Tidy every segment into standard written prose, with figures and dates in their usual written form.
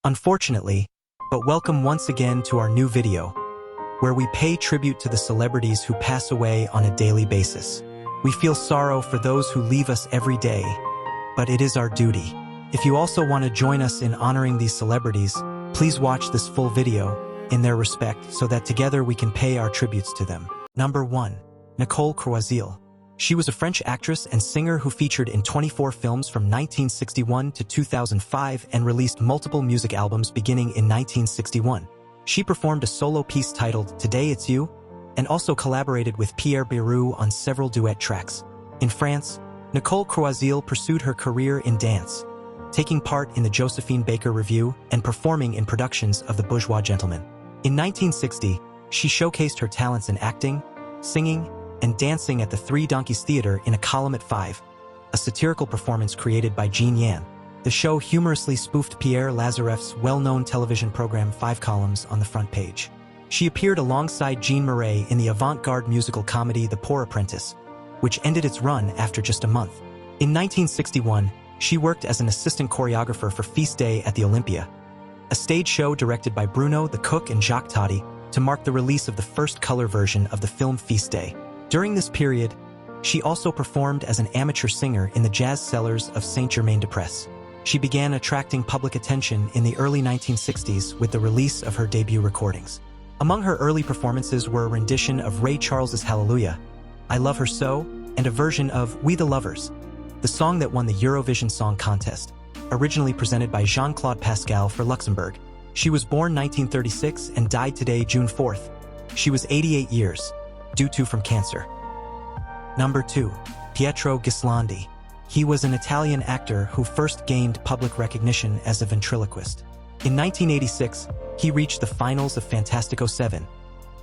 Unfortunately, but welcome once again to our new video, where we pay tribute to the celebrities who pass away on a daily basis. We feel sorrow for those who leave us every day, but it is our duty. If you also want to join us in honoring these celebrities, please watch this full video in their respect so that together we can pay our tributes to them. Number 1. Nicole Croisille. She was a French actress and singer who featured in 24 films from 1961 to 2005 and released multiple music albums beginning in 1961. She performed a solo piece titled Today It's You, and also collaborated with Pierre Biroux on several duet tracks. In France, Nicole Croisille pursued her career in dance, taking part in the Josephine Baker Revue and performing in productions of The Bourgeois Gentleman. In 1960, she showcased her talents in acting, singing, and dancing at the Three Donkeys Theater in A Column at 5, a satirical performance created by Jean Yan. The show humorously spoofed Pierre Lazareff's well-known television program 5 Columns on the front page. She appeared alongside Jean Marais in the avant-garde musical comedy The Poor Apprentice, which ended its run after just a month. In 1961, she worked as an assistant choreographer for Feast Day at the Olympia, a stage show directed by Bruno the Cook and Jacques Tati to mark the release of the first color version of the film Feast Day. During this period, she also performed as an amateur singer in the jazz cellars of Saint-Germain-des-Prés. She began attracting public attention in the early 1960s with the release of her debut recordings. Among her early performances were a rendition of Ray Charles's Hallelujah, I Love Her So, and a version of We the Lovers, the song that won the Eurovision Song Contest, originally presented by Jean-Claude Pascal for Luxembourg. She was born 1936 and died today, June 4th. She was 88 years, due to from cancer. Number 2. Pietro Ghislandi. He was an Italian actor who first gained public recognition as a ventriloquist. In 1986, he reached the finals of Fantastico 7,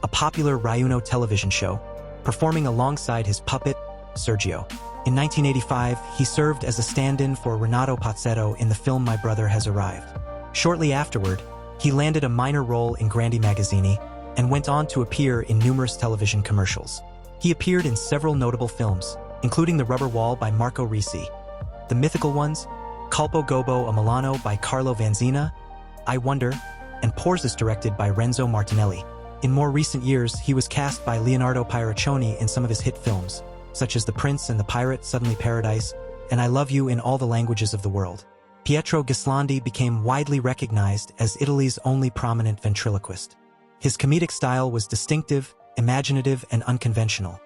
a popular Rai Uno television show, performing alongside his puppet, Sergio. In 1985, he served as a stand-in for Renato Pozzetto in the film My Brother Has Arrived. Shortly afterward, he landed a minor role in Grandi Magazzini and went on to appear in numerous television commercials. He appeared in several notable films, including The Rubber Wall by Marco Risi, the mythical ones, Colpo Gobbo a Milano by Carlo Vanzina, I Wonder, and Porzis directed by Renzo Martinelli. In more recent years, he was cast by Leonardo Pieraccioni in some of his hit films, such as The Prince and the Pirate, Suddenly Paradise, and I Love You in All the Languages of the World. Pietro Ghislandi became widely recognized as Italy's only prominent ventriloquist. His comedic style was distinctive, imaginative, and unconventional,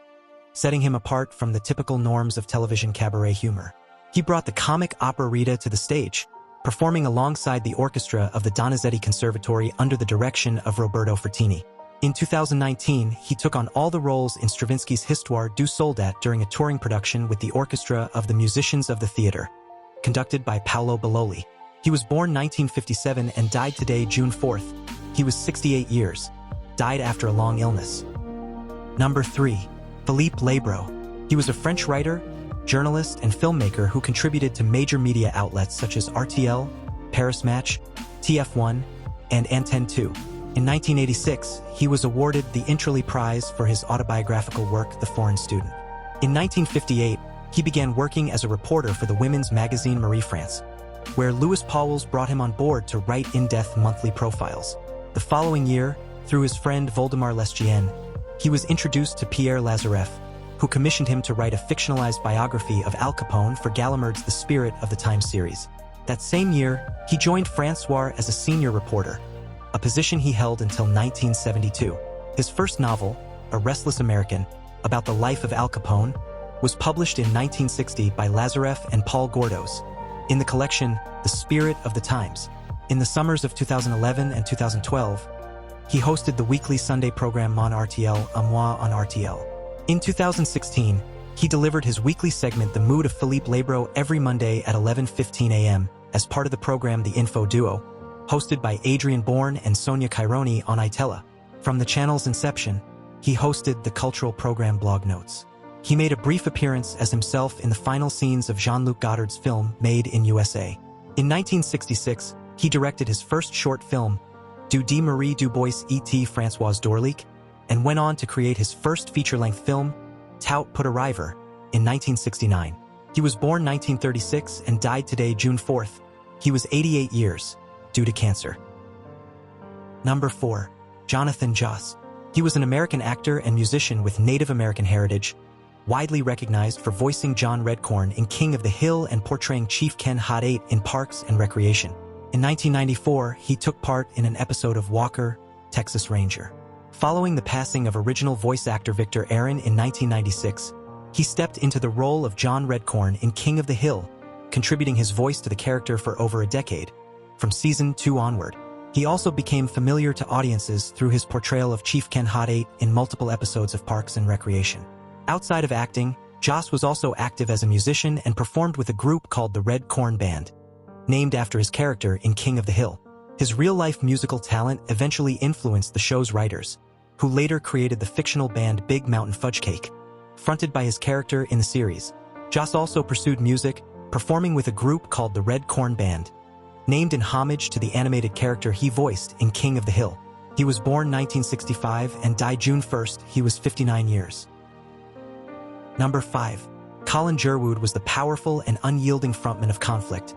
setting him apart from the typical norms of television cabaret humor. He brought the comic opera Rita to the stage, performing alongside the orchestra of the Donizetti Conservatory under the direction of Roberto Fertini. In 2019, he took on all the roles in Stravinsky's Histoire du Soldat during a touring production with the orchestra of the Musicians of the Theater, conducted by Paolo Belloli. He was born 1957 and died today, June 4th. He was 68 years, died after a long illness. Number 3. Philippe Labro. He was a French writer, journalist, and filmmaker who contributed to major media outlets such as RTL, Paris Match, TF1, and Antenne 2. In 1986, he was awarded the Intralli Prize for his autobiographical work, The Foreign Student. In 1958, he began working as a reporter for the women's magazine Marie France, where Louis Pauwels brought him on board to write in-depth monthly profiles. The following year, through his friend Voldemar Lestienne, he was introduced to Pierre Lazareff, who commissioned him to write a fictionalized biography of Al Capone for Gallimard's The Spirit of the Time series. That same year, he joined Francois as a senior reporter, a position he held until 1972. His first novel, A Restless American, about the life of Al Capone, was published in 1960 by Lazareff and Paul Gordos, in the collection The Spirit of the Times. In the summers of 2011 and 2012, he hosted the weekly Sunday program Mon RTL, A Moi on RTL. In 2016, he delivered his weekly segment The Mood of Philippe Labro every Monday at 11:15 a.m. as part of the program The Info Duo, hosted by Adrian Bourne and Sonia Caironi on Itella. From the channel's inception, he hosted the cultural program Blog Notes. He made a brief appearance as himself in the final scenes of Jean-Luc Godard's film Made in USA. In 1966, he directed his first short film, Du de Marie du Bois et Françoise Dorleek, and went on to create his first feature-length film, Tout Put a River, in 1969. He was born 1936 and died today, June 4th. He was 88 years, due to cancer. Number 4. Jonathan Joss. He was an American actor and musician with Native American heritage, widely recognized for voicing John Redcorn in King of the Hill and portraying Chief Ken Hot-8 in Parks and Recreation. In 1994, he took part in an episode of Walker, Texas Ranger. Following the passing of original voice actor Victor Aaron in 1996, he stepped into the role of John Redcorn in King of the Hill, contributing his voice to the character for over a decade, from season 2 onward. He also became familiar to audiences through his portrayal of Chief Ken Hot-8 in multiple episodes of Parks and Recreation. Outside of acting, Joss was also active as a musician and performed with a group called the Red Corn Band, named after his character in King of the Hill. His real-life musical talent eventually influenced the show's writers, who later created the fictional band Big Mountain Fudge Cake, fronted by his character in the series. Joss also pursued music, performing with a group called the Red Corn Band, named in homage to the animated character he voiced in King of the Hill. He was born 1965 and died June 1st. He was 59 years. Number 5. Colin Jerwood was the powerful and unyielding frontman of Conflict,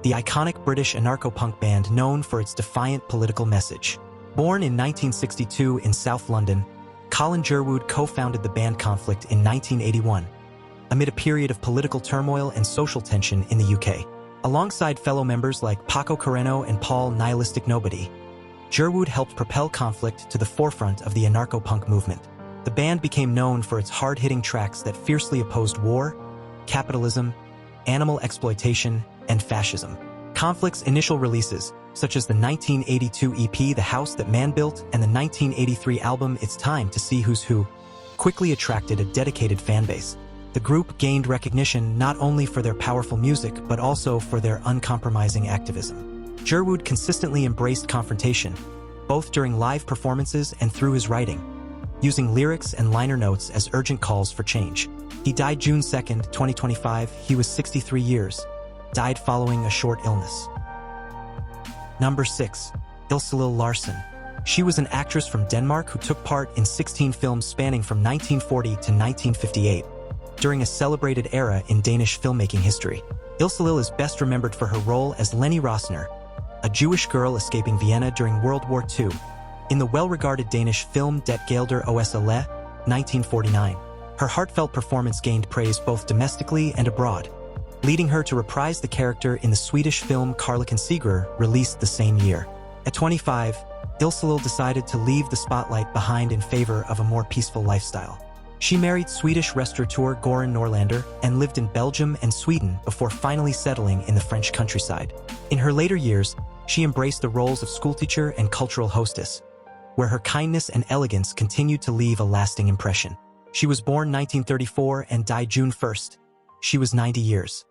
the iconic British anarcho-punk band known for its defiant political message. Born in 1962 in South London, Colin Jerwood co-founded the band Conflict in 1981, amid a period of political turmoil and social tension in the UK. Alongside fellow members like Paco Carreno and Paul Nihilistic Nobody, Jerwood helped propel Conflict to the forefront of the anarcho-punk movement. The band became known for its hard-hitting tracks that fiercely opposed war, capitalism, animal exploitation, and fascism. Conflict's initial releases, such as the 1982 EP The House That Man Built and the 1983 album It's Time to See Who's Who, quickly attracted a dedicated fanbase. The group gained recognition not only for their powerful music but also for their uncompromising activism. Jerwood consistently embraced confrontation, both during live performances and through his writing, using lyrics and liner notes as urgent calls for change. He died June 2, 2025. He was 63 years, died following a short illness. Number 6. Ilselil Larsen. She was an actress from Denmark who took part in 16 films spanning from 1940 to 1958, during a celebrated era in Danish filmmaking history. Ilselil is best remembered for her role as Leni Rosner, a Jewish girl escaping Vienna during World War II, in the well-regarded Danish film Det Gælder os alle, 1949. Her heartfelt performance gained praise both domestically and abroad, leading her to reprise the character in the Swedish film Kärleken Sigrar, released the same year. At 25, Ilselil decided to leave the spotlight behind in favor of a more peaceful lifestyle. She married Swedish restaurateur Göran Norlander and lived in Belgium and Sweden before finally settling in the French countryside. In her later years, she embraced the roles of schoolteacher and cultural hostess, where her kindness and elegance continued to leave a lasting impression. She was born 1934 and died June 1st. She was 90 years.